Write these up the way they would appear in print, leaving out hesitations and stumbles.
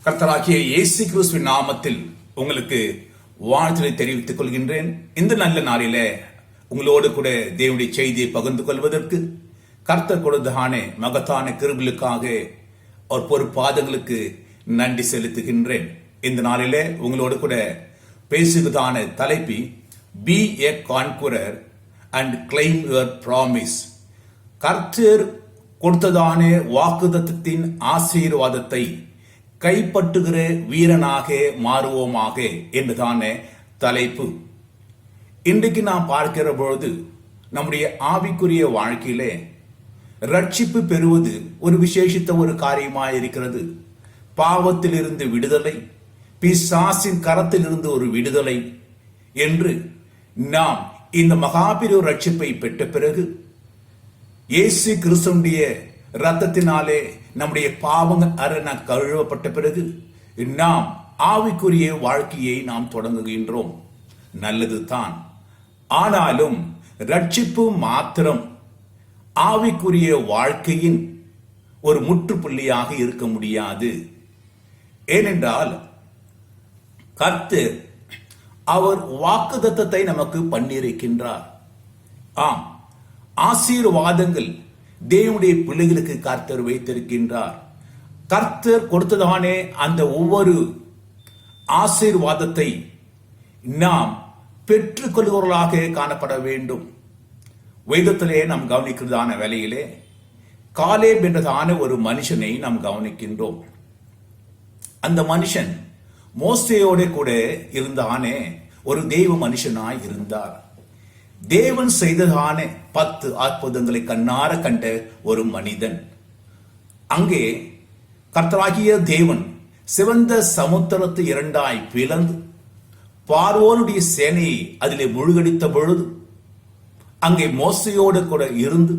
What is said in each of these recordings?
கர்த்தராகிய இயேசு கிறிஸ்துவின் நாமத்தில் உங்களுக்கு வாழ்த்துக்களை தெரிவித்துக் கொள்கின்றேன். இந்த நல்ல நாளிலே உங்களோடு கூட தேவனுடைய செய்தியை பகிர்ந்து கொள்வதற்கு கர்த்தர் கொடுத்தான மகத்தான கிருபைகளுக்காக அவர் பொறுப்பாதங்களுக்கு நன்றி செலுத்துகின்றேன். இந்த நாளிலே உங்களோடு கூட பேசுவதான தலைப்பு be a conqueror and claim your promise. கர்த்தர் கொடுத்ததான வாக்குத்தத்தத்தின் ஆசீர்வாதத்தை கைப்பற்றுகிற வீரனாக மாறுவோமாக என்றுதான தலைப்பு. இன்றைக்கு நாம் பார்க்கிற பொழுது நம்முடைய ஆவிக்குரிய வாழ்க்கையிலே ரட்சிப்பு பெறுவது ஒரு விசேஷித்த ஒரு காரியமாக இருக்கிறது. பாவத்திலிருந்து விடுதலை, பிசாசின் கரத்திலிருந்து ஒரு விடுதலை என்று நாம் இந்த மகாபெரிய ரட்சிப்பை பெற்ற பிறகு இயேசு கிறிஸ்துவினுடைய இரத்தத்தினாலே நம்முடைய பாவங்கள் அரண கழுவப்பட்ட பிறகு நாம் ஆவிக்குரிய வாழ்க்கையை நாம் தொடங்குகின்றோம். நல்லது தான். ஆனாலும் ரட்சிப்பு மாத்திரம் ஆவிக்குரிய வாழ்க்கையின் ஒரு முற்றுப்புள்ளியாக இருக்க முடியாது. ஏனென்றால் கர்த்தர் அவர் வாக்குத்தத்தத்தை நமக்கு பண்ணியிருக்கின்றார். ஆம், ஆசீர்வாதங்கள் தேவனுடைய பிள்ளைகளுக்கு கர்த்தர் வைத்திருக்கின்றார். கர்த்தர் கொடுத்ததானே அந்த ஒவ்வொரு ஆசீர்வாதத்தை நாம் பெற்றுக்கொள்கிறவர்களாக காணப்பட வேண்டும். வேதத்திலே நாம் கவனிக்கிறதான வேளையிலே காலேப் என்றதான ஒரு மனுஷனை நாம் கவனிக்கின்றோம். அந்த மனுஷன் மோசேயோட கூட இருந்தானே ஒரு தெய்வ மனுஷனாய் இருந்தார். தேவன் செய்ததான 10 அற்புதங்களை கண்ணார கண்ட ஒரு மனிதன். அங்கே கர்த்தராகிய தேவன் சிவந்த சமுத்திரத்தை இரண்டாய் பிளந்து பார்வோனுடைய சேனையை அதிலே முழுகடித்த பொழுது அங்கே மோசையோடு கூட இருந்து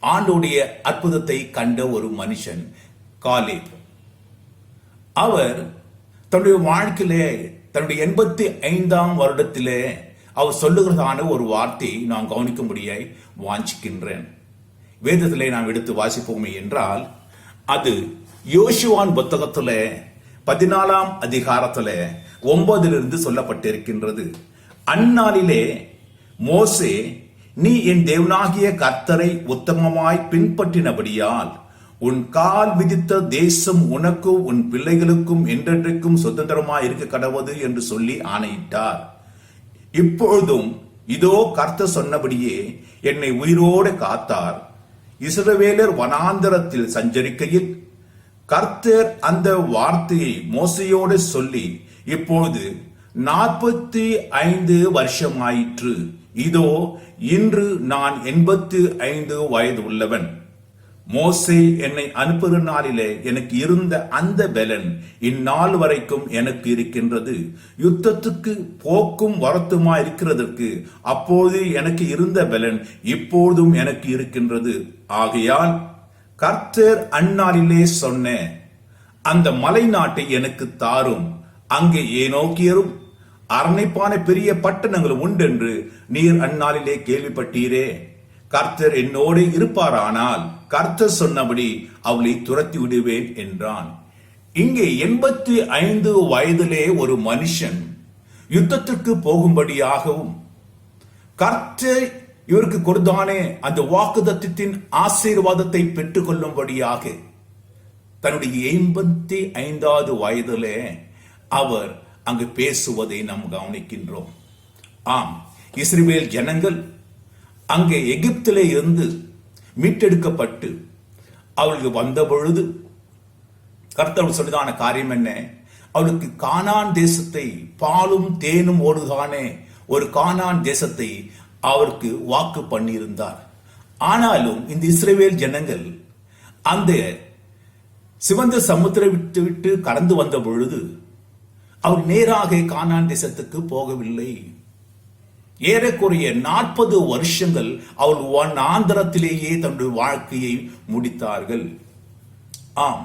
ஆண்டோடைய அற்புதத்தை கண்ட ஒரு மனுஷன் காலேப். அவர் தன்னுடைய வாழ்க்கையிலே தன்னுடைய 85ஆம் வருடத்திலே அவர் சொல்லுகிறதான ஒரு வார்த்தையை நான் கவனிக்கும்படியாய் வாஞ்சிக்கின்றேன். வேதத்திலே நாம் எடுத்து வாசிப்போமே என்றால் அது யோசுவான் புத்தகத்துல 14ஆம் அதிகாரத்துல 9 சொல்லப்பட்டிருக்கின்றது. அந்நாளிலே மோசே, நீ என் தேவனாகிய கர்த்தரை உத்தமமாய் பின்பற்றினபடியால் உன் கால் விதித்த தேசம் உனக்கும் உன் பிள்ளைகளுக்கும் என்றென்றைக்கும் சுதந்திரமாய் இருக்க கடவுது என்று சொல்லி ஆணையிட்டார். இப்பொழுதும் இதோ கர்த்தர் சொன்னபடியே என்னை உயிரோடு காத்தார். இஸ்ரவேலர் வனாந்தரத்தில் சஞ்சரிக்கையில் கர்த்தர் அந்த வார்த்தையை மோசையோடு சொல்லி இப்பொழுது 45 வருஷமாயிற்று. இதோ இன்று நான் 85 வயது உள்ளவன். மோசே என்னை அனுப்புகிற நாளிலே எனக்கு இருந்த அந்த பலன் இந்நாள் வரைக்கும் எனக்கு இருக்கின்றது. யுத்தத்துக்கு போக்கும் வரத்துமா இருக்கிறதற்கு அப்போது எனக்கு இருந்த பலன் இப்போதும் எனக்கு இருக்கின்றது. ஆகையால் கர்த்தர் அந்நாளிலே சொன்ன அந்த மலை நாட்டை எனக்கு தாரும். அங்கே ஏனோக்கியரும் அரணைப்பான பெரிய பட்டணங்களும் உண்டென்று நீர் அந்நாளிலே கேள்விப்பட்டீரே. கர்த்தர் என்னோடு இருப்பாரானால் கர்த்தர் சொன்னபடி அவளை துரத்தி விடுவேன் என்றான். இங்கே 85 வயதிலே ஒரு மனுஷன் யுத்தத்திற்கு போகும்படியாகவும் கர்த்தர் இவருக்கு கொடுத்தானே அந்த வாக்குத்தத்தத்தின் ஆசீர்வாதத்தை பெற்றுக் கொள்ளும்படியாக தன்னுடைய 85வது வயதிலே அவர் அங்கு பேசுவதை நாம் கவனிக்கின்றோம். ஆம், இஸ்ரவேல் ஜனங்கள் அங்கே எகிப்திலே இருந்து மீட்டெடுக்கப்பட்டு அவளுக்கு வந்த பொழுது கர்த்தர் சொல்லுதான காரியம் என்ன? அவளுக்கு கானான் தேசத்தை, பாலும் தேனும் ஓடுதானே ஒரு கானான் தேசத்தை அவருக்கு வாக்கு பண்ணியிருந்தார். ஆனாலும் இந்த இஸ்ரவேல் ஜனங்கள் அந்த சிவந்த சமுத்திரம் விட்டு கடந்து வந்த பொழுது அவர் நேராக கானான் தேசத்துக்கு போகவில்லை. ஏறக்குறைய 40 வருஷங்கள் அவள் வனாந்தரத்திலேயே தன்னுடைய வாழ்க்கையை முடித்தார்கள். ஆம்,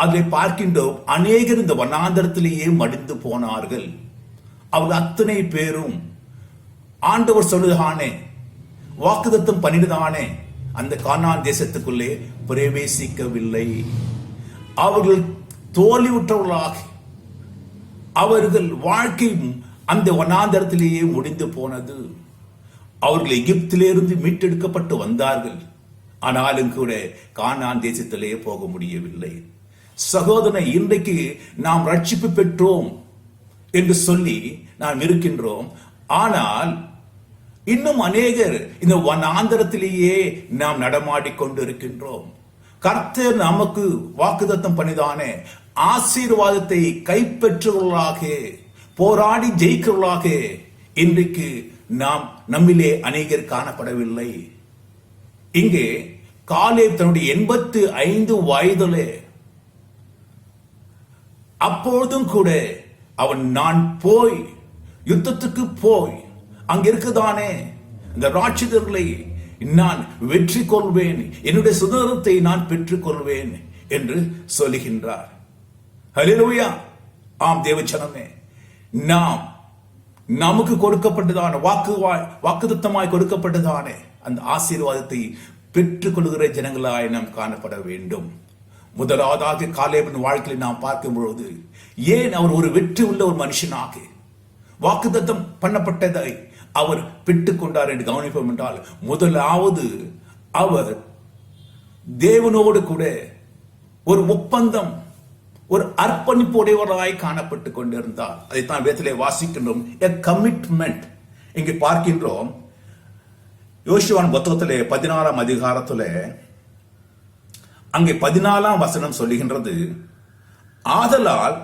அதை பார்க்கின்றோம். அநேகர் இந்த வனாந்தரத்திலேயே மடிந்து போனார்கள். அவள் அத்தனை பேரும் ஆண்டவர் சொல்லுதானே வாக்குத்தத்தம் பண்ணிடுதானே அந்த கானான் தேசத்துக்குள்ளே பிரவேசிக்கவில்லை. அவர்கள் தோல்வியுற்றவர்களாக அவர்கள் வாழ்க்கை அந்த வனாந்தரத்திலேயே முடிந்து போனது. அவர்கள் எகிப்திலிருந்து மீட்டெடுக்கப்பட்டு வந்தார்கள். ஆனாலும் கூட கானான் தேசத்திலே போக முடியவில்லை. சகோதரனை, இன்றைக்கு நாம் ரட்சிப்பு பெற்றோம் என்று சொல்லி நாம் இருக்கின்றோம். ஆனால் இன்னும் அநேகர் இந்த வனாந்தரத்திலேயே நாம் நடமாடிக்கொண்டு இருக்கின்றோம். கர்த்தர் நமக்கு வாக்குத்தத்தம் பண்ணிதானே ஆசீர்வாதத்தை கைப்பற்றுவர்களாக, போராடி ஜெயிக்கிறவர்களாக இன்றைக்கு நாம் நம்மிலே அநேகர் காணப்படவில்லை. இங்கே காலேப் தன்னுடைய 85 வயதிலே அப்பொழுதும் கூட அவன் நான் போய் யுத்தத்துக்கு போய் அங்க இருக்குதானே இந்த ராட்சதர்களை நான் வெற்றி கொள்வேன், என்னுடைய சுதந்திரத்தை நான் பெற்றுக் கொள்வேன் என்று சொல்லுகின்றார். ஹல்லேலூயா. ஆம் தேவச்சனமே, நாம் நமக்கு கொடுக்கப்பட்டதான வாக்குத்தத்தமாய் கொடுக்கப்பட்டதானே அந்த ஆசீர்வாதத்தை பெற்றுக் கொள்கிற ஜனங்களாய் நாம் காணப்பட வேண்டும். முதலாவதாக காலேபின் வாழ்க்கையில் நாம் பார்க்கும் பொழுது, ஏன் அவர் ஒரு வெற்றி உள்ள ஒரு மனுஷனாக வாக்குத்தத்தம் பண்ணப்பட்டதை அவர் பெற்றுக் கொண்டார் என்று கவனிப்போம் என்றால், முதலாவது அவர் தேவனோடு கூட ஒரு ஒப்பந்தம், ஒரு அர்ப்பணிப்பு உடையவராய் காணப்பட்டுக் கொண்டிருந்தார். அதைத்தான் வேதத்திலே வாசிக்கின்றோம், a commitment. இங்கே பார்க்கின்றோம் யோசுவாவின் புத்தகத்திலே 16ஆம் அதிகாரத்திலே அங்கே 14ஆம் வசனம் சொல்லுகின்றது, ஆதலால்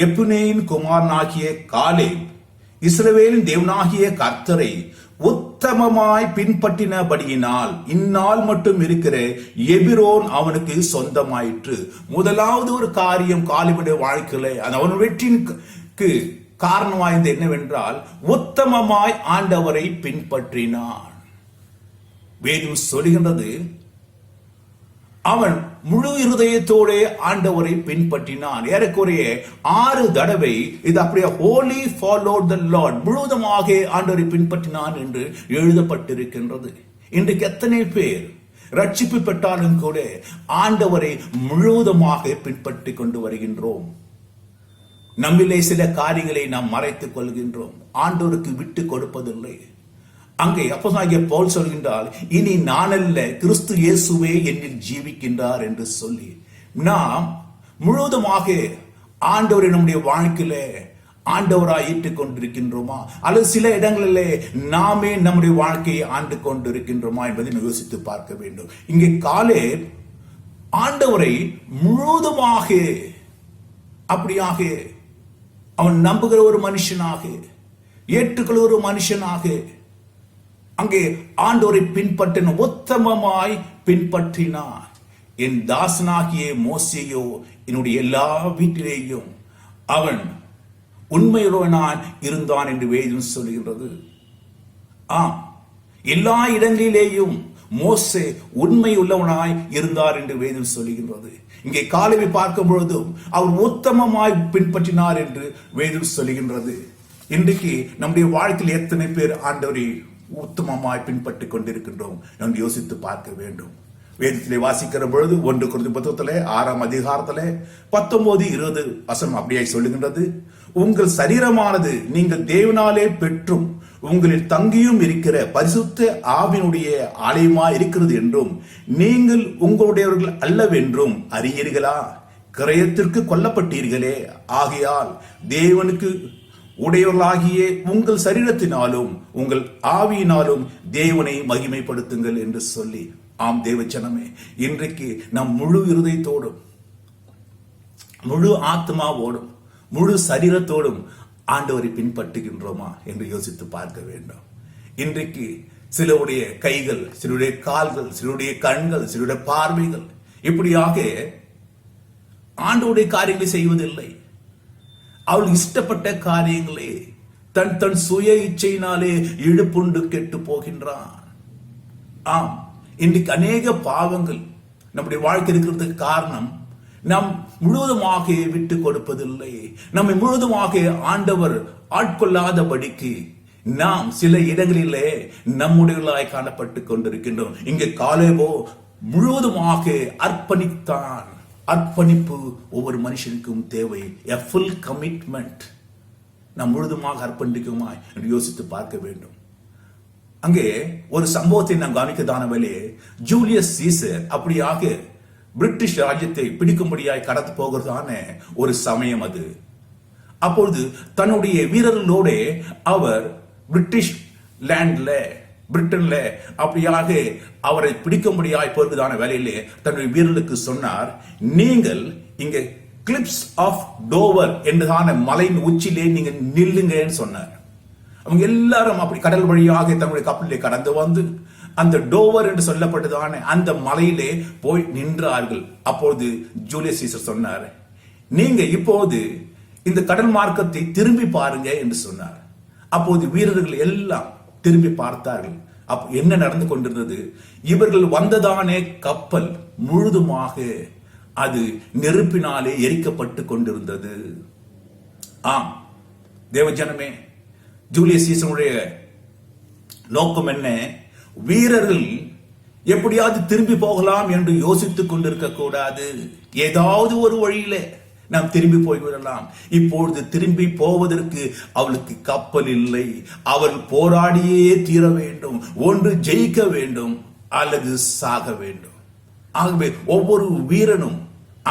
எப்புனேயின் குமாரனாகிய காலேப் இஸ்ரவேலின் தேவனாகிய கர்த்தரை உத்தமமாய் பின்பற்றினபடியினால் இந்நாள் மட்டும் இருக்கிற எபிரோன் அவனுக்கு சொந்தமாயிற்று. முதலாவது ஒரு காரியம் காலேபுடைய வாழ்க்கையில அவன் வெற்றிக்கு காரணமாய்ந்து என்னவென்றால், உத்தமமாய் ஆண்டவரை பின்பற்றினான். வேதம் சொல்லுகின்றது, அவன் முழு இருதயத்தோடு ஆண்டவரை பின்பற்றினான். ஏறக்குறைய 6 தடவை இது அப்படியே ஹோலி ஃபாலோட் த லார்ட், முழுவதுமாக ஆண்டவரை பின்பற்றினான் என்று எழுதப்பட்டிருக்கின்றது. இன்றைக்கு எத்தனை பேர் ரட்சிப்பு பெற்றாலும் கூட ஆண்டவரை முழுவதுமாக பின்பற்றி கொண்டு வருகின்றோம்? நம்மிலே சில காரியங்களை நாம் மறைத்துக் கொள்கின்றோம், ஆண்டவருக்கு விட்டு கொடுப்பதில்லை. அங்கே அப்போஸ்தலனாகிய பவுல் சொல்கின்றார், இனி நான் அல்ல, கிறிஸ்து இயேசுவே என்னில் ஜீவிக்கின்றார் என்று சொல்லி நாம் முழுவதுமாக ஆண்டவரை நம்முடைய வாழ்க்கையிலே ஆண்டவராய் ஏற்றுக் கொண்டிருக்கின்றோமா, அல்லது சில இடங்களிலே நாமே நம்முடைய வாழ்க்கையை ஆண்டு கொண்டிருக்கின்றோமா என்பதை யோசித்து பார்க்க வேண்டும். இங்கே காலேப் ஆண்டவரை முழுவதுமாக அப்படியாக அவன் நம்புகிற ஒரு மனுஷனாக, ஏற்றுக்கொள்கிற ஒரு மனுஷனாக அங்கே ஆண்டவரை பின்பற்றின, உத்தமமாய் பின்பற்றினார். என் தாசனாகிய மோசேயோ என்னுடைய எல்லா வீட்டிலேயும் அவன் உண்மையுள்ளவனாய் இருந்தான் என்று வேதம் சொல்லுகின்றது. ஆம், எல்லா இடங்களிலேயும் மோசே உண்மை உள்ளவனாய் இருந்தார் என்று வேதம் சொல்லுகின்றது. இங்கே காலேபை பார்க்கும் பொழுதும் அவர் உத்தமமாய் பின்பற்றினார் என்று வேதம் சொல்லுகின்றது. இன்றைக்கு நம்முடைய வாழ்க்கையில் எத்தனை பேர் ஆண்டவரை உத்தமமாய் பின்பற்றி கொண்டிருக்கின்றோம் என்று யோசித்து பார்க்க வேண்டும். வேதத்திலே வாசிக்கிற பொழுது 1 கொரிந்தியர் புத்தகத்திலே 6ஆம் அதிகாரத்திலே 19-20 வசனம் அப்படியே சொல்லுகின்றது, உங்கள் சரீரமானது நீங்கள் தேவனாலே பெற்றும் உங்களில் தங்கியும் இருக்கிற பரிசுத்த ஆவியினுடைய ஆலயமாய் இருக்கிறது என்றும் நீங்கள் உங்களுடையவர்கள் அல்லவென்றும் அறியீர்களா? கிரயத்திற்கு கொல்லப்பட்டீர்களே, ஆகையால் தேவனுக்கு உடையவர்களாகிய உங்கள் சரீரத்தினாலும் உங்கள் ஆவியினாலும் தேவனை மகிமைப்படுத்துங்கள் என்று சொல்லி. ஆம் தேவச்சனமே, இன்றைக்கு நம் முழு இருதயத்தோடும் முழு ஆத்மாவோடும் முழு சரீரத்தோடும் ஆண்டவரை பின்பற்றுகின்றோமா என்று யோசித்து பார்க்க வேண்டும். இன்றைக்கு சிலருடைய கைகள், சிலருடைய கால்கள், சிலருடைய கண்கள், சிலருடைய பார்வைகள் இப்படியாக ஆண்டவருடைய காரியங்களை செய்வதில்லை. அவள் இஷ்டப்பட்ட காரியங்களே தன் தன் சுய இச்சையினாலே இழுப்புண்டு கெட்டு போகின்றான். ஆம், இன்றைக்கு அநேக பாவங்கள் நம்முடைய வாழ்க்கை இருக்கிறதுக்கு காரணம் நாம் முழுவதுமாக விட்டு கொடுப்பதில்லை. நம்மை முழுவதுமாக ஆண்டவர் ஆட்கொள்ளாதபடிக்கு நாம் சில இடங்களிலே நம்முடையவர்களாய் காணப்பட்டு கொண்டிருக்கின்றோம். இங்கே காலேபோ முழுவதுமாக அர்ப்பணித்தான். அர்ப்பணிப்பு ஒவ்வொரு மனுஷனுக்கும் தேவை. a full commitment. நாம் முழுதுமாக அர்ப்பணிக்குமா என்று யோசித்து பார்க்க வேண்டும். அங்கே ஒரு சம்பவத்தை நாம் கவனிக்கதான வேலையே, ஜூலியஸ் சீசர் அப்படியாக பிரிட்டிஷ் ராஜ்யத்தை பிடிக்கும்படியாய் கடந்து போகிறதான ஒரு சமயம் அது. அப்பொழுது தன்னுடைய வீரர்களோட அவர் பிரிட்டிஷ் லேண்ட்ல பிரிட்டன்ல அப்படியாக அவரை பிடிக்கும்படியாய் போகிறதான வேலையிலே தன்னுடைய வீரர்களுக்கு சொன்னார், நீங்கள் இங்க கிளிப்ஸ் ஆஃப் டோவர் என்றதான மலையின் உச்சியிலே நீங்க நில்லுங்கன்னு சொன்னார். அவங்க எல்லாரும் அப்படி கடல் வழியாக தன்னுடைய கப்பலிலே கடந்து வந்து அந்த டோவர் என்று சொல்லப்பட்டதான அந்த மலையிலே போய் நின்றார்கள். அப்போது ஜூலியஸ் சீசர் சொன்னார், நீங்க இப்போது இந்த கடல் மார்க்கத்தை திரும்பி பாருங்க என்று சொன்னார். அப்போது வீரர்கள் எல்லாம் திரும்பி பார்த்தார்கள். அப்ப என்ன நடந்து கொண்டிருந்தது? இவர்கள் வந்ததானே கப்பல் முழுதுமாக அது நெருப்பினாலே எரிக்கப்பட்டு கொண்டிருந்தது. ஆம் தேவஜனமே, ஜூலியஸ் சீசருடைய நோக்கம் என்ன? வீரர்கள் எப்படியாவது திரும்பி போகலாம் என்று யோசித்துக் கொண்டிருக்க கூடாது. ஏதாவது ஒரு வழியில நாம் திரும்பி போய்விடலாம். இப்பொழுது திரும்பி போவதற்கு அவளுக்கு கப்பல் இல்லை. அவள் போராடியே தீர வேண்டும். ஒன்று ஜெயிக்க வேண்டும் அல்லது சாக வேண்டும். ஆகவே ஒவ்வொரு வீரனும்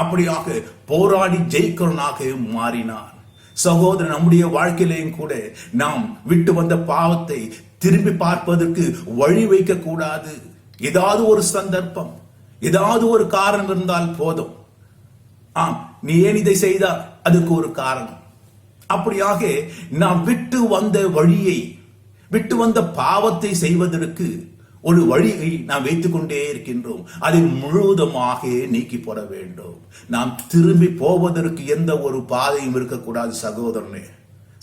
அப்படியாக போராடி ஜெயிக்கிறவனாக மாறினான். சகோதரன், நம்முடைய வாழ்க்கையிலையும் கூட நாம் விட்டு வந்த பாவத்தை திரும்பி பார்ப்பதற்கு வழி வைக்க கூடாது. ஏதாவது ஒரு சந்தர்ப்பம், ஏதாவது ஒரு காரணம் இருந்தால் போதும். ஆம், நீ ஏன் இதை செய்தா, அதுக்கு ஒரு காரணம். அப்படியாக நாம் விட்டு வந்த வழியை, விட்டு வந்த பாவத்தை செய்வதற்கு ஒரு வழியை நாம் வைத்துக் கொண்டே இருக்கின்றோம். அதை முழுவதுமாக நீக்கி போட வேண்டும். நாம் திரும்பி போவதற்கு எந்த ஒரு பாதையும் இருக்கக்கூடாது. சகோதரனே,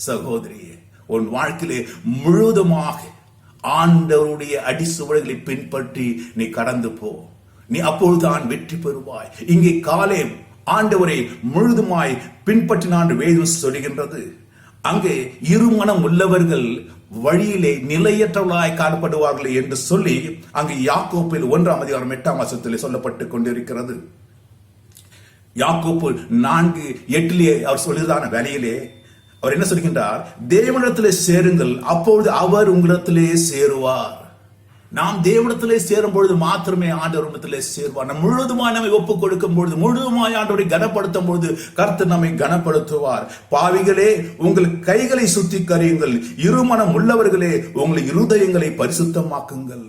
சகோதரியே, உன் வாழ்க்கையிலே முழுவதுமாக ஆண்டவருடைய அடிசுவடுகளை பின்பற்றி நீ கடந்து போ. நீ அப்பொழுதுதான் வெற்றி பெறுவாய். இங்கே காலேப் ஆண்டவரை முழுதுமாய் பின்பற்றினான் வேதம் சொல்கின்றது. அங்கே இருமனம் உள்ளவர்கள் வழியிலே நிலையற்றவர்களாய் காணப்படுவார்கள் என்று சொல்லி அங்கு யாக்கோப்பில் 1:8 சொல்லப்பட்டுக் கொண்டிருக்கிறது. யாக்கோப்பு 4:8 அவர் சொல்லுறதான வேலையிலே அவர் என்ன சொல்கின்றார்? தேவனிடத்திலே சேருங்கள், அப்பொழுது அவர் உங்களிடத்திலே சேருவார். நாம் தேவனிடத்திலே சேரும் பொழுது மாத்திரமே ஆண்டவரிடத்திலே சேருவார். நம் முழுதுமாய் நம்மை ஒப்புக் கொடுக்கும் பொழுது, முழுதுமாய் ஆண்டவரை கனப்படுத்தும் பொழுது கர்த்தர் நம்மை கனப்படுத்துவார். பாவிகளே, உங்கள் கைகளை சுத்திகரியுங்கள், இருமனம் உள்ளவர்களே உங்கள் இருதயங்களை பரிசுத்தமாக்குங்கள்.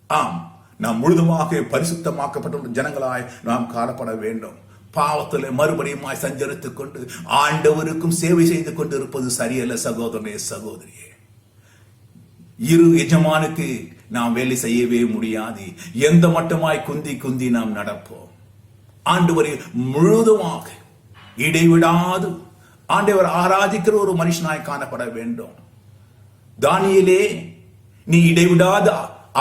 ஆம், நாம் முழுதுமாக பரிசுத்தமாக்கப்பட்ட ஜனங்களாய் நாம் காணப்பட வேண்டும். பாவத்திலே மறுபடியும் சஞ்சரித்துக் கொண்டு ஆண்டவருக்கும் சேவை செய்து கொண்டு இருப்பது சரியல்ல. சகோதரனே, சகோதரியே, இரு எஜமானுக்கு நாம் வேலை செய்யவே முடியாது. எந்த மட்டுமாய் குந்தி குந்தி நாம் நடப்போம். ஆண்டவரை முழுதுமாக இடைவிடாது ஆண்டவர் ஆராதிக்கிற ஒரு மனுஷனாய் காணப்பட வேண்டும். தானியேலே, நீ இடைவிடாது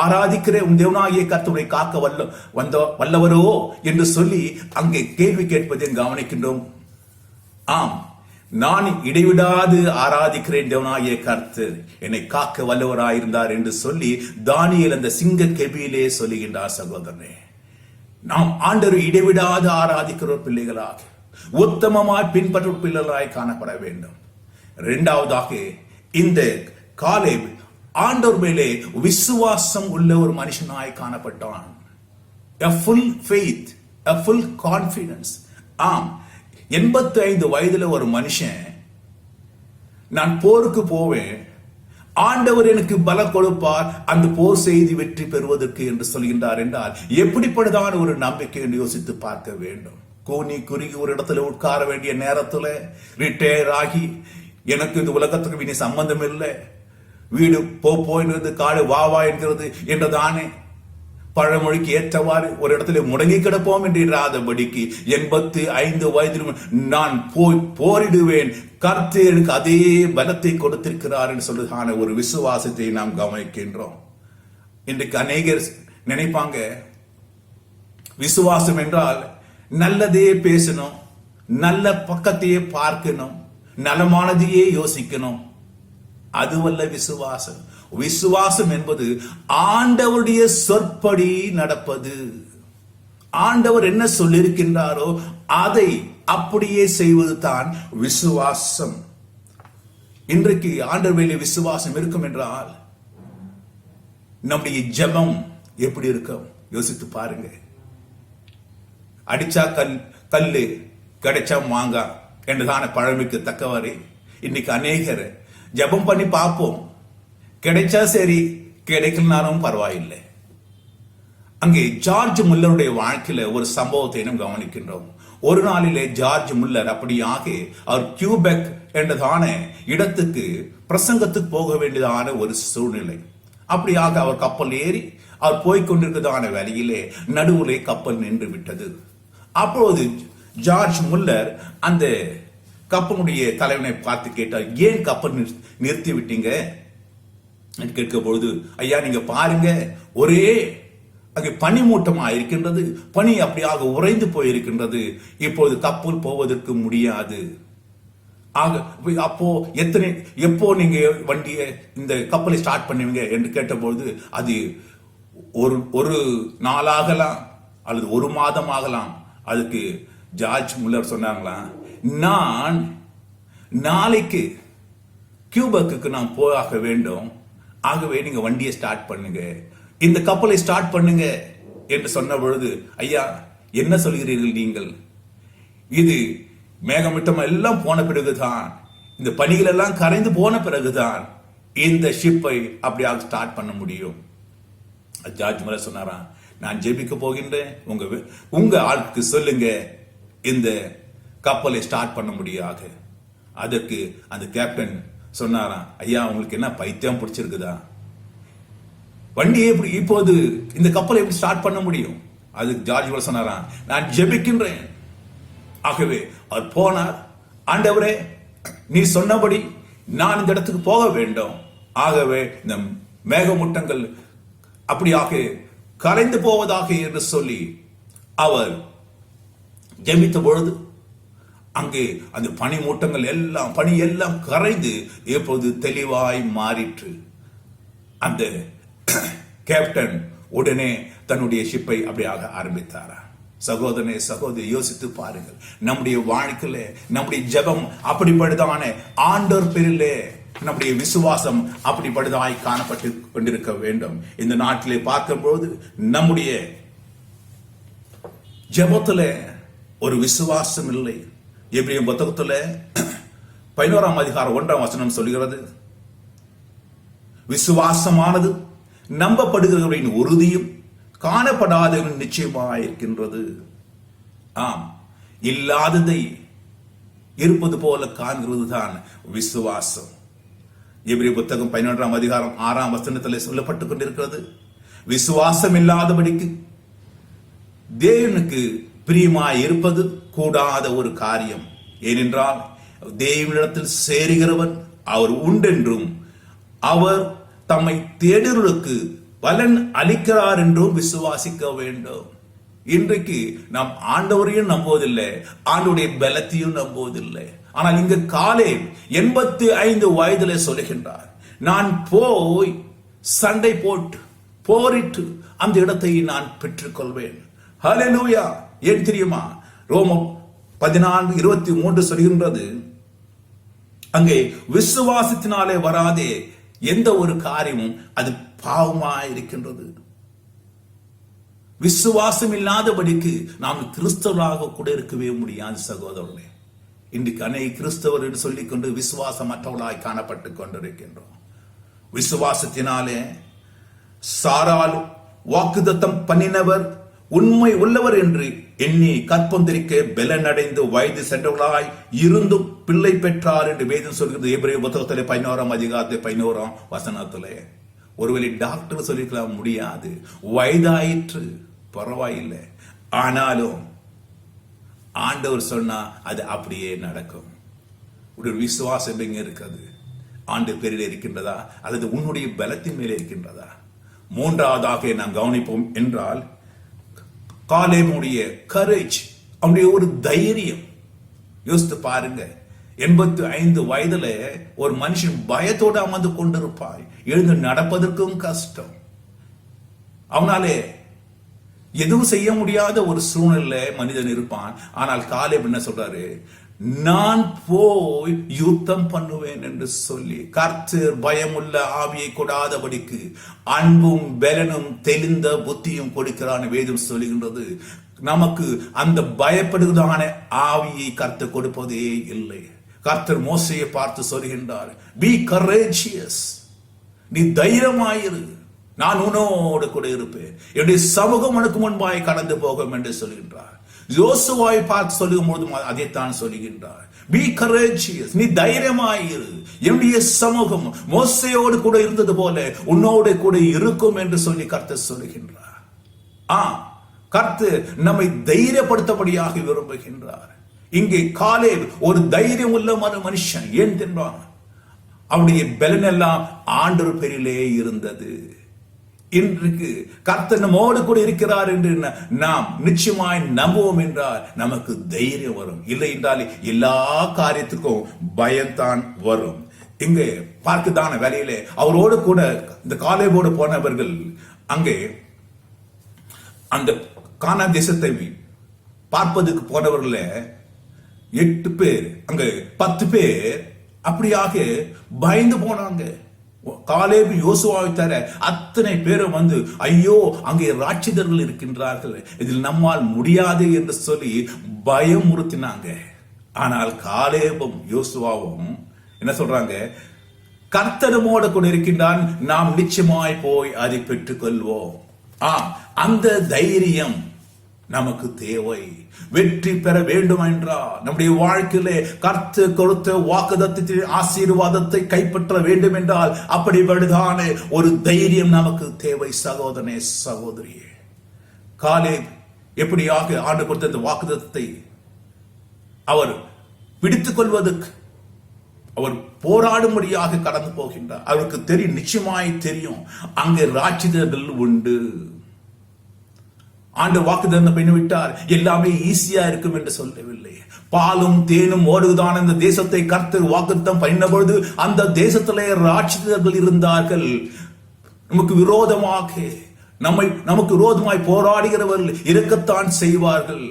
ஆராதிக்கிற உன் தேவனாகிய கர்த்தரை காக்க வல்லவரோ என்று சொல்லி அங்கே கேள்வி கேட்பதை கவனிக்கின்றோம். ஆம், நான் இடைவிடாது ஆராதிக்கிறேன் தேவனாகிய கர்த்தர் என்னை காக்க வல்லவராயிருந்தார் என்று சொல்லி தானியேல் அந்த சிங்க கெபியிலே சொல்லுகின்றார். சகோதரனே, நாம் ஆண்டவரை இடைவிடாது ஆராதிக்கிற பிள்ளைகளாக, உத்தமமாய் பின்பற்ற பிள்ளைகளாய் காணப்பட வேண்டும். இரண்டாவதாக, இந்த காலேப் ஆண்டவர் மேலே விசுவாசம் உள்ள ஒரு மனுஷனாய் காணப்பட்டான். a full faith, a full confidence. ஆம், 85 வயதுல ஒரு மனுஷன், நான் போருக்கு போவேன், ஆண்டவர் எனக்கு பல கொடுப்பார் அந்த போர் செய்து வெற்றி பெறுவதற்கு என்று சொல்கின்றார் என்றால் எப்படிப்பட்டதான ஒரு நம்பிக்கை என்று யோசித்து பார்க்க வேண்டும். கூனி குறுகி ஒரு இடத்துல உட்கார வேண்டிய நேரத்துல ரிட்டையர் ஆகி, எனக்கு இந்த உலகத்துக்கு இனி சம்பந்தம் இல்லை, வீடு போயின்றது, காடு வா என்கிறது என்றதானே பழமொழிக்கு ஏற்றவாறு ஒரு இடத்துல முடங்கி கிடப்போம் என்று இராதபடிக்கு 85 வயதிலும் நான் போரிடுவேன், கர்த்தர் எனக்கு அதே பலத்தை கொடுத்திருக்கிறார் என்று சொல்றதான ஒரு விசுவாசத்தை நாம் கவனிக்கின்றோம். இன்றைக்கு அநேகர் நினைப்பாங்க, விசுவாசம் என்றால் நல்லதே பேசணும், நல்ல பக்கத்தையே பார்க்கணும், நலமானதையே யோசிக்கணும். அதுவல்ல விசுவாசம். விசுவாசம் என்பது ஆண்டவருடைய சொற்படி நடப்பது. ஆண்டவர் என்ன சொல்லியிருக்கின்றாரோ அதை அப்படியே செய்வது தான் விசுவாசம். இன்றைக்கு ஆண்டவர் மேலே விசுவாசம் இருக்கும் என்றால் நம்முடைய ஜெபம் எப்படி இருக்கும் யோசித்து பாருங்க. அடிச்சா கல்லு கிடைச்சா மாங்காய் என்றுதான பழமைக்கு தக்கவாறு இன்னைக்கு அநேகர் ஜெபம் பண்ணி பார்ப்போம், கிடைச்சா சரி, கிடைக்கலனாலும் பரவாயில்லை. அங்கே ஜார்ஜ் முல்லருடைய வாழ்க்கையில ஒரு சம்பவத்தை நாம் கவனிக்கின்றோம். ஒரு நாளிலே ஜார்ஜ் முல்லர் அப்படியாக அவர் கியூபெக் என்றதான இடத்துக்கு பிரசங்கத்துக்கு போக வேண்டியதான ஒரு சூழ்நிலை. அப்படியாக அவர் கப்பல் ஏறி அவர் போய்கொண்டிருக்கிறதான வேலையிலே நடுவிலே கப்பல் நின்று விட்டது. அப்பொழுது ஜார்ஜ் முல்லர் அந்த கப்பலுடைய தலைவனை பார்த்து கேட்டார், ஏன் கப்பல் நிறுத்தி விட்டீங்க கேட்க பொழுது, ஐயா நீங்க பாருங்க, ஒரே அங்கே பனிமூட்டமா இருக்கின்றது, பனி அப்படியாக உறைந்து போயிருக்கின்றது, இப்போது கப்பல் போவதற்கு முடியாது. அப்போ எப்போ நீங்க வண்டியை இந்த கப்பலை ஸ்டார்ட் பண்ணுவீங்க என்று கேட்டபொழுது, அது ஒரு நாளாகலாம் அல்லது ஒரு மாதம் ஆகலாம். அதுக்கு ஜார்ஜ் முல்லர் சொன்னாங்களாம், நான் நாளைக்கு கியூபெக்கு நான் போக வேண்டும், ஆகவே நீங்க வண்டியை ஸ்டார்ட் பண்ணுங்க, இந்த கப்பலை ஸ்டார்ட் பண்ணுங்க என்று சொன்ன பொழுது, ஐயா என்ன சொல்கிறீர்கள் நீங்கள், இது மேகமிட்டம் எல்லாம் போன பிறகுதான், இந்த பணிகள் எல்லாம் கரைந்து போன பிறகுதான் இந்த ஷிப்பை அப்படியாக ஸ்டார்ட் பண்ண முடியும். ஜார்ஜ் முல்லர் சொன்னாராம், நான் ஜெபிக்க போகின்றேன், உங்க ஆளுக்கு சொல்லுங்க இந்த கப்பலை ஸ்டார்ட் பண்ண முடியாது. அதற்கு அந்த கேப்டன் சொன்னாராம், ஐயா உங்களுக்கு என்ன பைத்தியம் பிடிச்சிருக்குதா, வண்டியை எப்படி இப்போது இந்த கப்பலை எப்படி ஸ்டார்ட் பண்ண முடியும்? அதுக்கு ஜார்ஜ் முல்லர் சொன்னாராம், நான் ஜெபிக்கின்றேன். ஆகவே அவர் போனார், ஆண்டவரே நீ சொன்னபடி நான் இந்த இடத்துக்கு போக வேண்டும், ஆகவே இந்த மேகமூட்டங்கள் அப்படியாக கரைந்து போவதாக என்று சொல்லி அவர் ஜெபித்த பொழுது அங்கே அந்த பனிமூட்டங்கள் எல்லாம் பனி எல்லாம் கரைந்து இப்போது தெளிவாய் மாறிற்று. அந்த கேப்டன் உடனே தன்னுடைய ஷிப்பை அப்படியாக ஆரம்பித்தாரா. சகோதரனே சகோதரி யோசித்து பாருங்கள், நம்முடைய வாழ்க்கையில நம்முடைய ஜெபம் அப்படிப்படுதான ஆண்டவர் பேரிலே நம்முடைய விசுவாசம் அப்படிப்படுதாய் காணப்பட்டு கொண்டிருக்க வேண்டும். இந்த நாட்டிலே பார்க்கும்போது நம்முடைய ஜெபத்துல ஒரு விசுவாசம் இல்லை. எபிரேயர் புத்தகத்துல 11ஆம் அதிகாரம் 1ஆம் வசனம் சொல்கிறது, விசுவாசமானது நம்பப்படுகிறவரின் உறுதியும் காணப்படாதவரின் நிச்சயமாயிருக்கின்றது. ஆம், இல்லாததை இருப்பது போல காண்கிறது தான் விசுவாசம். எபிரேயர் புத்தகம் 11ஆம் அதிகாரம் 6ஆம் வசனத்தில் சொல்லப்பட்டுக் கொண்டிருக்கிறது, விசுவாசம் இல்லாதபடிக்கு தேவனுக்கு பிரியமாய் இருப்பது கூடாத ஒரு காரியம். ஏனென்றால் தேவனிடத்தில் சேருகிறவன் அவர் உண்டென்றும் அவர் தம்மை தேடுகளுக்கு பலன் அளிக்கிறார் என்றும் விசுவாசிக்க வேண்டும். இன்றைக்கு நாம் ஆண்டவரையும் நம்புவதில்லை, ஆண்டவருடைய பலத்தையும் நம்புவதில்லை. ஆனால் இங்கு காலேப் 85 வயதிலே சொல்லுகின்றார், நான் போய் சண்டை போட்டு போரிட்டு அந்த இடத்தை நான் பெற்றுக்கொள்வேன். ஹல்லேலூயா. ஏன் தெரியுமா? ரோமம் 14:23 சொல்கின்றது, அங்கே விசுவாசத்தினாலே வராதே எந்த ஒரு காரியமும் அது பாவமாயிருக்கின்றது. விசுவாசம் இல்லாதபடிக்கு நாம் கிறிஸ்தவராக கூட இருக்கவே முடியாது சகோதரர்களே. இன்றைக்கு அநேக கிறிஸ்தவர் என்று சொல்லிக்கொண்டு விசுவாசமற்றவர்களாய் காணப்பட்டுக் கொண்டிருக்கின்றோம். விசுவாசத்தினாலே சாரால் வாக்குத்தத்தம் பண்ணினவர் உண்மை உள்ளவர் என்று எண்ணி கற்பந்தரிக்க பலனடைந்து வயது சென்றவர்களாய் இருந்தும் பிள்ளை பெற்றார் என்று வேதம் சொல்கிறது. எபிரேயர் புத்தகத்திலே 11ஆம் அதிகாரத்திலே 11ஆம் வசனத்திலே. ஒருவேளை டாக்டர் சொல்லிக்கலாம், முடியாது, வயதாயிற்று, பரவாயில்லை, ஆனாலும் ஆண்டவர் சொன்னா அது அப்படியே நடக்கும். ஒரு விசுவாசம் எங்க இருக்கிறது? ஆண்டு பேரில் இருக்கின்றதா அல்லது உன்னுடைய பலத்தின் மேலே இருக்கின்றதா? மூன்றாவதாக நாம் கவனிப்போம் என்றால் காலேபுடைய கரேஜ், அவனுடைய ஒரு தைரியம். யோசித்து பாருங்க, 85 வயதுல ஒரு மனுஷன் பயத்தோடு அமர்ந்து கொண்டிருப்பாய், எழுந்து நடப்பதற்கும் கஷ்டம். அவனாலே எதுவும் செய்ய முடியாத ஒரு சூழ்நிலை மனிதன் இருப்பான். ஆனால் காலேப் என்ன சொல்றாரு, நான் போய் யுத்தம் பண்ணுவேன் என்று சொல்லி கர்த்தர் பயமுள்ள ஆவியை கொடாதபடிக்கு அன்பும் பலனும் தெளிந்த புத்தியும் கொடுக்கிறான் வேதம் சொல்லுகின்றது. நமக்கு அந்த பயப்படுவதான ஆவியை கர்த்தர் கொடுப்பதே இல்லை. கர்த்தர் மோசேயை பார்த்து சொல்கின்றார், பி கரேஜியஸ், நீ தைரியமாயிரு, நான் உன்னோடு கூட இருப்பேன், என்னுடைய சமூகம் உனக்கு முன்பாய் கடந்து போகும் என்று சொல்கின்றார். யோசுவாவை பார்த்து சொல்லும் போதும் அதைத்தான் சொல்லுகின்றார், பி கரேஜியஸ், நீ தைரியமாயிரு, என்னுடைய சமூகம் மோசேயோடு கூட இருந்தது போல உன்னோடு கூட இருக்கும் என்று சொல்லி கர்த்தர் சொல்லுகின்றார். கர்த்தர் நம்மை தைரியப்படுத்தபடியாக விரும்புகின்றார். இங்கே காலேப் ஒரு தைரியம் உள்ள மனுஷன். ஏன் தெரியுமா? அவனுடைய பலன் எல்லாம் ஆண்டவர் பேரிலே இருந்தது. இன்றைக்கு கர்த்தர் நம்மோடு கூட இருக்கிறார் என்று நாம் நிச்சயமாய் நம்புவோம் என்றால் நமக்கு தைரியம் வரும். இல்லை என்றால் எல்லா காரியத்துக்கும் பயம்தான் வரும். இங்கே பார்க்கதான வேலையிலே அவரோடு கூட இந்த காலேபோடு போனவர்கள் அங்கே அந்த கானான் தேசத்தை பார்ப்பதற்கு போனவர்கள 8 பேர், அங்க 10 பேர் அப்படியாக பயந்து போனாங்க. காலேப் யோசுவாவை தர அத்தனை பேரும் வந்து, ஐயோ அங்கே ராட்சதர்கள் இருக்கின்றார்கள், இதில் நம்மால் முடியாது என்று சொல்லி பயமுறுத்தினாங்க. ஆனால் காலேபும் யோசுவாவும் என்ன சொல்றாங்க, கர்த்தருமோடு கூட இருக்கின்றான், நாம் நிச்சயமாய் போய் அதை பெற்றுக் கொள்வோம். அந்த தைரியம் நமக்கு தேவை. வெற்றி பெற வேண்டும் என்றால் நம்முடைய வாழ்க்கையிலே கர்த்தர் கொடுத்த வாக்குத்தத்தத்தின் ஆசீர்வாதத்தை கைப்பற்ற வேண்டும் என்றால் அப்படிப்பட்டதான ஒரு தைரியம் நமக்கு தேவை. சகோதரனே, சகோதரியே, காலேப் எப்படியாக ஆண்டு கொடுத்த அந்த வாக்குத்தத்தத்தை அவர் பிடித்துக் கொள்வதற்கு அவர் போராடும்படியாக கடந்து போகின்றார். அவருக்கு தெரியும், நிச்சயமாய் தெரியும், அங்கே ராட்சதர்கள் உண்டு. ஆண்டு வாக்குத்தத்தம் பண்ணிவிட்டார், எல்லாமே ஈஸியா இருக்கும் என்று சொல்லவில்லை. பாலும் தேனும் ஓடுவதான இந்த தேசத்தை கர்த்தர் வாக்குத்தத்தம் பண்ணின பொழுது அந்த தேசத்திலே ராட்சதர்கள் இருந்தார்கள். நமக்கு விரோதமாக நமக்கு விரோதமாய் போராடுகிறவர்கள் இருக்கத்தான் செய்வார்கள்.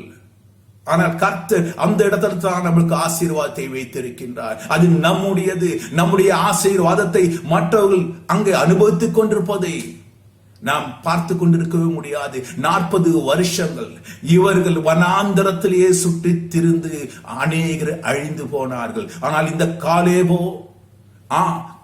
ஆனால் கர்த்தர் அந்த இடத்துல தான் நம்மளுக்கு ஆசீர்வாதத்தை வைத்திருக்கின்றார். அது நம்முடையது. நம்முடைய ஆசீர்வாதத்தை மற்றவர்கள் அங்கே அனுபவித்துக் கொண்டிருப்பதை நாம் பார்த்து கொண்டிருக்கவே முடியாது. 40 வருஷங்கள் இவர்கள் வனாந்தரத்திலேயே சுற்றி திரிந்து அநேகர் அழிந்து போனார்கள். ஆனால் இந்த காலேபோ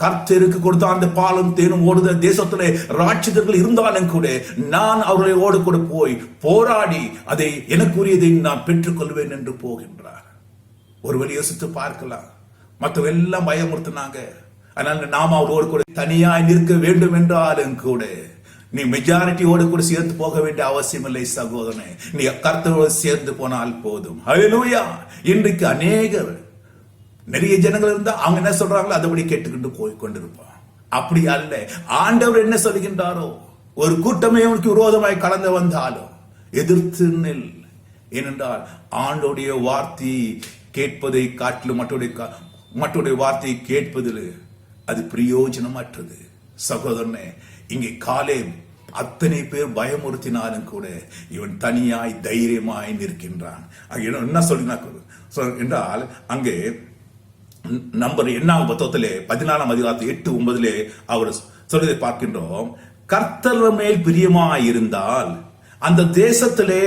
கர்த்தருக்கு கொடுத்த அந்த பாலும் தேனும் ஓடுத தேசத்திலே ராட்சதர்கள் இருந்தாலும் கூட நான் அவர்களோடு கூட போய் போராடி அதை எனக்குரியதை நான் பெற்றுக் கொள்வேன் என்று போகின்றார். ஒரு வழி யோசித்து பார்க்கலாம். மற்றவர்கள் எல்லாம் பயமுறுத்தினாங்க. அதனால நாம் அவரோடு கூட தனியாய் நிற்க வேண்டும் என்றாலும் கூட நீ மெஜாரிட்டியோடு கூட சேர்ந்து போக வேண்டிய அவசியம் இல்லை சகோதரனே. நீ கர்த்தரோடு சேர்ந்து போனால் போதும். ஹல்லேலூயா. இன்றைக்கு அநேகர் நிறைய ஜனங்கள் இருந்தா அவங்க என்ன சொல்றாங்களோ அதுபடி கேட்டுக்கிட்டு போய் கொண்டிருப்பான். அப்படி அல்ல. ஆண்டவர் என்ன சொல்கின்றாரோ, ஒரு கூட்டமே அவனுக்கு விரோதமாய் கலந்து வந்தாலோ எதிர்த்து நெல். ஏனென்றால் ஆண்டோடைய வார்த்தை கேட்பதை காட்டிலும் மற்றொடைய வார்த்தையை கேட்பதில் அது பிரயோஜனமற்றது. சகோதரனே, இங்கே காலேப் அத்தனை பேர் பயமுறுத்தினாலும் கூட இவன் தனியாய் தைரியமாய் நிற்கின்றான். என்ன சொல்லினா என்றால் அங்கே நம்பர் 14 அதிகாரத்தில் 8-9 அவர் சொல்வதை பார்க்கின்றோம். கர்த்தர் மேல் பிரியமாயிருந்தால் அந்த தேசத்திலே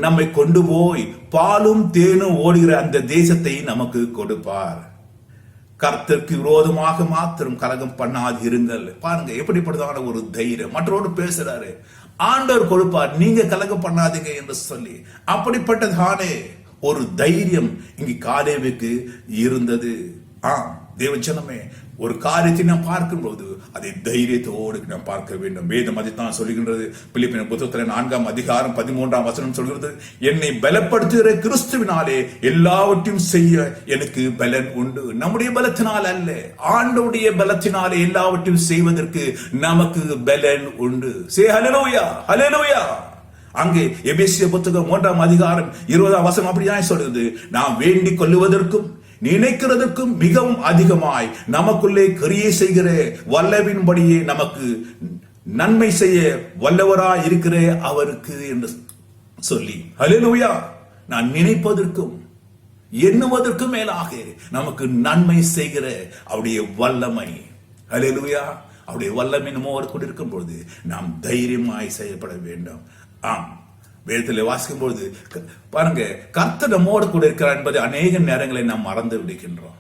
நம்மை கொண்டு போய் பாலும் தேனும் ஓடுகிற அந்த தேசத்தை நமக்கு கொடுப்பார். கர்த்தருக்கு விரோதமாக மாத்திரம் கலகம் பண்ணாது இருங்கள். பாருங்க எப்படிப்பட்டதான ஒரு தைரியம். மற்றோடு பேசுறாரு, ஆண்டவர் கொடுப்பார், நீங்க கலகம் பண்ணாதீங்க என்று சொல்லி. அப்படிப்பட்டதானே ஒரு தைரியம் இங்கு காலேபுக்கு இருந்தது. தேவஜனமே, ஒரு காரியத்தை நாம் பார்க்கும்போது அதை தைரியத்தோடு நாம் பார்க்க வேண்டும். வேதம் அதைத்தான் சொல்லுகின்றது. பிலிப்பியர் புத்தகத்தில் 4 அதிகாரம் 13 சொல்கிறது, என்னை பலப்படுத்துகிற கிறிஸ்துவினாலே எல்லாவற்றையும் செய்ய எனக்கு பலன் உண்டு. நம்முடைய பலத்தினால் அல்ல, ஆண்டவருடைய பலத்தினாலே எல்லாவற்றையும் செய்வதற்கு நமக்கு பலன் உண்டு. சே ஹல்லேலூயா, ஹல்லேலூயா. அங்கே எபேசியர் புத்தகம் 1 அதிகாரம் 20 அப்படிதான் சொல்கிறது, நாம் வேண்டிக் கொள்ளுவதற்கும் நினைக்கிறதுக்கும் மிகவும் அதிகமாய் நமக்குள்ளே கிரியை செய்கிற வல்லவின்படியே நமக்கு நன்மை செய்ய வல்லவராய் இருக்கிற அவருக்கு என்று சொல்லி, ஹல்லேலூயா, நான் நினைப்பதற்கும் எண்ணுவதற்கும் மேலாக நமக்கு நன்மை செய்கிற அவருடைய வல்லமை, ஹல்லேலூயா, அவருடைய வல்லமை நம்மோடு கூட இருக்கும் பொழுது நாம் தைரியமாய் செயல்பட வேண்டும். ஆம், வேதத்தில் வாசிக்கும் பொழுது பாருங்க, கர்த்தர் நம்மோடு கூட இருக்கிறார் என்பதை அநேக நேரங்களை நாம் மறந்து விடுகின்றோம்.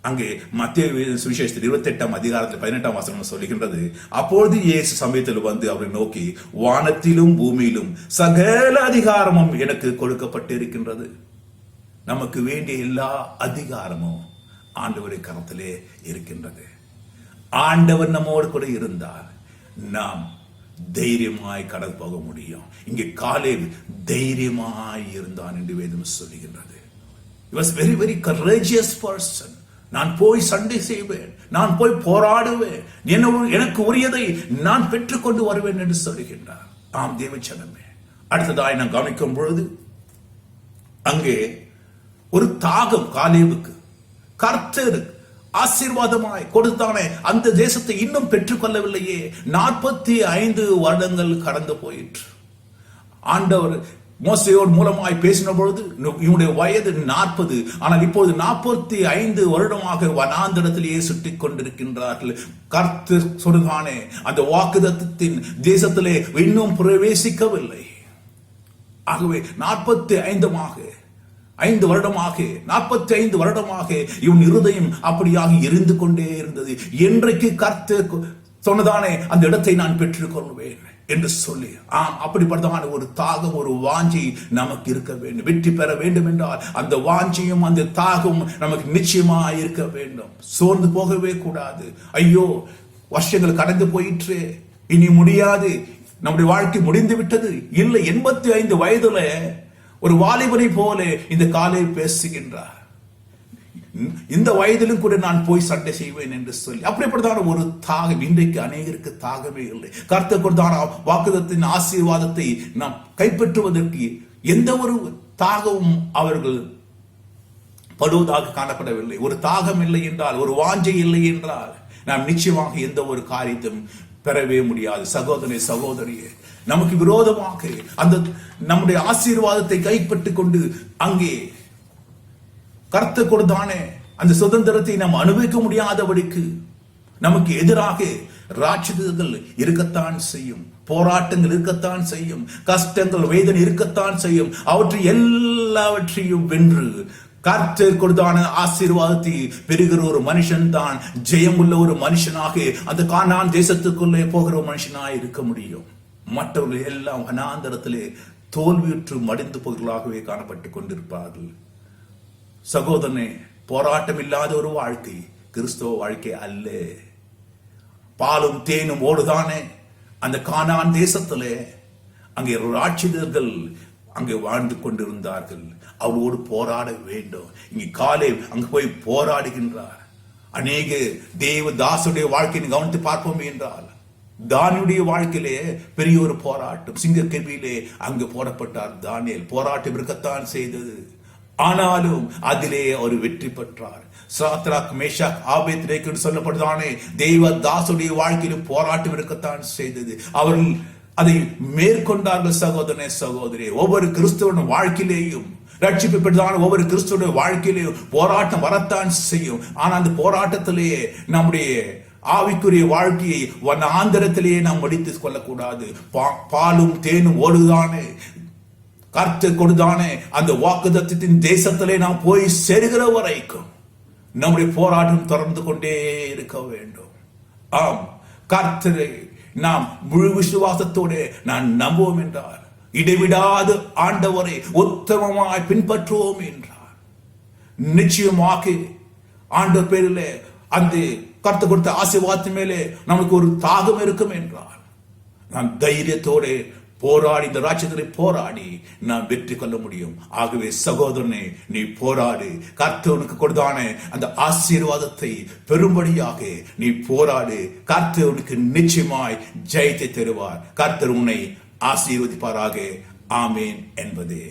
அங்கே மத்தேயு சுவிசேஷத்தில் 28ஆம் அதிகாரத்தில் 18ஆம் வசனம் சொல்லுகின்றது, அப்பொழுது இயேசு சமயத்தில் வந்து அவரை நோக்கி, வானத்திலும் பூமியிலும் சகல அதிகாரமும் எனக்கு கொடுக்கப்பட்டிருக்கின்றது. நமக்கு வேண்டிய எல்லா அதிகாரமும் ஆண்டவருடைய கரத்திலே இருக்கின்றது. ஆண்டவர் நம்மோடு கூட இருந்தால் நாம் தைரியமாய் கடந்து போக முடியும். இங்கே காலேப் தைரியமாய் இருந்தான் என்று வேதம் சொல்லுகின்றது. He was very very courageous person. நான் போய் சண்டை செய்வேன், நான் போய் போராடுவேன், எனக்கு உரியதை நான் பெற்றுக்கொண்டு வருவேன் என்று சொல்லுகின்றார். ஆம் தேவச்சனமே, அடுத்ததாய் நான் கவனிக்கும் பொழுது அங்கே ஒரு தாகம் காலேபுக்கு. கர்த்தர் ஆசீர்வாதமாய் கொடுத்தானே அந்த தேசத்தை இன்னும் பெற்றுக்கொள்ளவில்லையே. 45 வருடங்கள் கடந்து போயிற்று. ஆண்டவர் மோசேயோடு மூலமாய் பேசின பொழுது இவனுடைய வயது 40, ஆனால் இப்போது 45 வருடமாக வனாந்தரத்திலேயே சுற்றிக் கொண்டிருக்கின்றார்கள். கர்த்தர் சொல்லுதானே அந்த வாக்குத்தத்தத்தின் தேசத்திலே இன்னும் பிரவேசிக்கவில்லை. ஆகவே 45 வருடமாக இவன் இருதயம் அப்படியாக எரிந்து கொண்டே இருந்தது. என்றைக்கு கர்த்தர் சொன்னதானே அந்த இடத்தை நான் பெற்றுக்கொள்வேன் என்று சொல்லி, அப்படிப்பட்டதான ஒரு தாகம், ஒரு வாஞ்சி நமக்கு இருக்க வேண்டும். வெற்றி பெற வேண்டும் என்றால் அந்த வாஞ்சியும் அந்த தாகம் நமக்கு நிச்சயமாக இருக்க வேண்டும். சோர்ந்து போகவே கூடாது. ஐயோ, வருஷங்கள் கடந்து போயிற்று, இனி முடியாது, நம்முடைய வாழ்க்கை முடிந்து விட்டது. இல்லை, 85 வயதுல ஒரு வாலிபனை போல இந்த காலேப் பேசுகின்றார். இந்த வயதிலும் கூட நான் போய் சண்டை செய்வேன் என்று சொல்லி, அப்படிப்பட்டதான ஒரு தாகம் இன்றைக்கு அநேகருக்கு தாகமே இல்லை. கர்த்தர் கொடுத்தான வாக்குத்தத்தின் ஆசீர்வாதத்தை நாம் கைப்பற்றுவதற்கு எந்த ஒரு தாகமும் அவர்கள் படுவதாக காணப்படவில்லை. ஒரு தாகம் இல்லை என்றால், ஒரு வாஞ்சை இல்லை என்றால் நாம் நிச்சயமாக எந்த ஒரு காரியத்தையும் பெறவே முடியாது. சகோதரனே, சகோதரியே, நமக்கு விரோதமாக அந்த நம்முடைய ஆசீர்வாதத்தை கைப்பற்றிக் கொண்டு அங்கே கர்த்தர் கொடுத்தானே அந்த சுதந்திரத்தை நாம் அனுபவிக்க முடியாதபடிக்கு நமக்கு எதிராக ராட்சதர்கள் இருக்கத்தான் செய்யும், போராட்டங்கள் இருக்கத்தான் செய்யும், கஷ்டங்கள், வேதனை இருக்கத்தான் செய்யும். அவற்றை எல்லாவற்றையும் வென்று கர்த்தர் கொடுத்தான ஆசீர்வாதத்தை பெறுகிற ஒரு மனுஷன் தான் ஜெயம் உள்ள ஒரு மனுஷனாக அந்த கானான் தேசத்துக்குள்ளே போகிற ஒரு மனுஷனாக இருக்க முடியும். மற்றவர்கள் எல்லாம் வனாந்தரத்திலே தோல்வியுற்று மடிந்து போகலாகவே காணப்பட்டுக் கொண்டிருப்பார்கள். சகோதரனே, போராட்டம் இல்லாத ஒரு வாழ்க்கை கிறிஸ்தவ வாழ்க்கை அல்ல. பாலும் தேனும் ஓடுதானே அந்த கானான் தேசத்திலே அங்கே ராட்சதர்கள் அங்கே வாழ்ந்து கொண்டிருந்தார்கள். அவரோடு போராட வேண்டும். இங்கே காலேப் அங்கு போய் போராடுகின்றார். அநேக தேவதாசுடைய வாழ்க்கையை கவனித்து பார்ப்போம் என்றால், தானியுடைய வாழ்க்கையிலே பெரிய ஒரு போராட்டம், சிங்கக்கெபியிலே அங்கு போடப்பட்டார் தானியேல். போராட்டம் இருக்கத்தான் செய்தது, ஆனாலும் அதிலே அவர் வெற்றி பெற்றார். சாத்ராக், மேஷாக், ஆபேத்நேகோ என்று சொல்லப்படுதானே தேவதாசுடைய வாழ்க்கையிலும் போராட்டம் இருக்கத்தான் செய்தது. அவர்கள் அதை மேற்கொண்டார்கள். சகோதரனே, சகோதரி, ஒவ்வொரு கிறிஸ்தவனும் வாழ்க்கையிலேயும் ரட்சிப்பு பெற்றதான ஒவ்வொரு கிறிஸ்துவனுடைய வாழ்க்கையிலேயும் போராட்டம் வரத்தான் செய்யும். ஆனால் அந்த போராட்டத்திலேயே நம்முடைய ஆவிக்குரிய வாழ்க்கையை வனாந்தரத்திலேயே நாம் முடித்துக் கொள்ளக்கூடாது. பாலும் தேனும் ஓடுதானே கர்த்தர் கொடுத்தானே அந்த வாக்குத்தத்தத்தின் தேசத்திலே நாம் போய் சேருகிற வரைக்கும் நம்முடைய போராட்டம் தொடர்ந்து கொண்டே இருக்க வேண்டும். ஆம், கர்த்தரை நாம் முழு விசுவாசத்தோடு நான் நம்புவோம் என்றார், இடைவிடாது ஆண்டவரை உத்தமமாய் பின்பற்றுவோம் என்றார், நிச்சயமாக ஆண்டவர் பேரிலே அந்த கர்த்தர் கொடுத்த ஆசீர்வாதத்தின் மேலே நமக்கு ஒரு தாகம் இருக்கும் என்றார், நாம் தைரியத்தோடு போராடி இந்த ராட்சதரை போராடி நாம் வெற்றி கொள்ள முடியும். ஆகவே சகோதரனே, நீ போராடு. கர்த்தருக்கு கொடுத்தான அந்த ஆசீர்வாதத்தை பெரும்படியாக நீ போராடு. கர்த்தருக்கு நிச்சயமாய் ஜெயத்தை தருவார். கர்த்தர் உன்னை ஆசீர்வதிப்பாராக. ஆமேன் என்பதே.